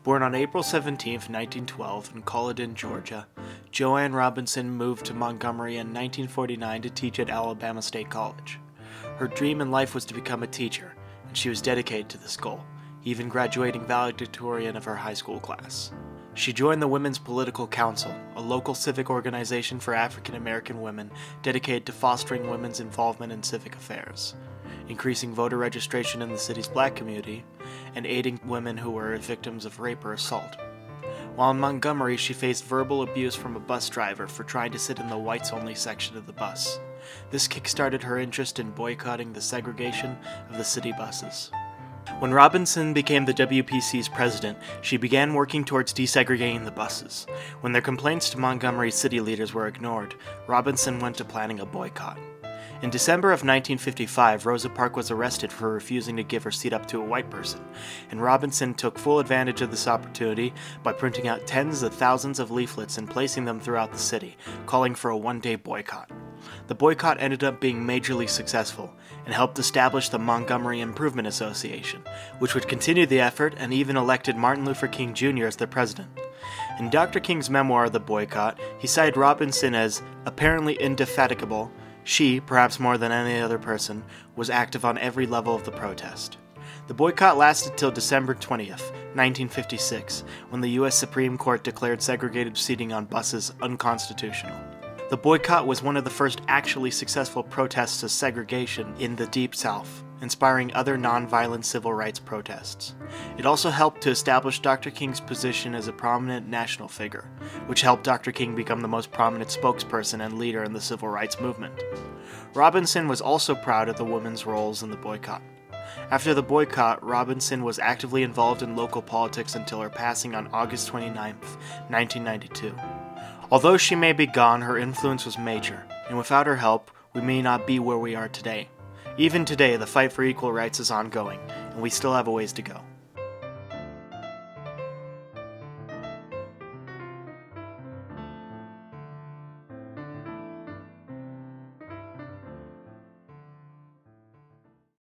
Born on April 17, 1912, in Culloden, Georgia, Joanne Robinson moved to Montgomery in 1949 to teach at Alabama State College. Her dream in life was to become a teacher, and she was dedicated to this goal, even graduating valedictorian of her high school class. She joined the Women's Political Council, a local civic organization for African American women dedicated to fostering women's involvement in civic affairs, increasing voter registration in the city's black community, and aiding women who were victims of rape or assault. While in Montgomery, she faced verbal abuse from a bus driver for trying to sit in the whites-only section of the bus. This kick-started her interest in boycotting the segregation of the city buses. When Robinson became the WPC's president, she began working towards desegregating the buses. When their complaints to Montgomery city leaders were ignored, Robinson went to planning a boycott. In December of 1955, Rosa Parks was arrested for refusing to give her seat up to a white person, and Robinson took full advantage of this opportunity by printing out tens of thousands of leaflets and placing them throughout the city, calling for a one-day boycott. The boycott ended up being majorly successful and helped establish the Montgomery Improvement Association, which would continue the effort and even elected Martin Luther King Jr. as their president. In Dr. King's memoir, The Boycott, he cited Robinson as apparently indefatigable. She, perhaps more than any other person, was active on every level of the protest. The boycott lasted till December 20th, 1956, when the U.S. Supreme Court declared segregated seating on buses unconstitutional. The boycott was one of the first actually successful protests of segregation in the Deep South, inspiring other nonviolent civil rights protests. It also helped to establish Dr. King's position as a prominent national figure, which helped Dr. King become the most prominent spokesperson and leader in the civil rights movement. Robinson was also proud of the women's roles in the boycott. After the boycott, Robinson was actively involved in local politics until her passing on August 29, 1992. Although she may be gone, her influence was major, and without her help, we may not be where we are today. Even today, the fight for equal rights is ongoing, and we still have a ways to go.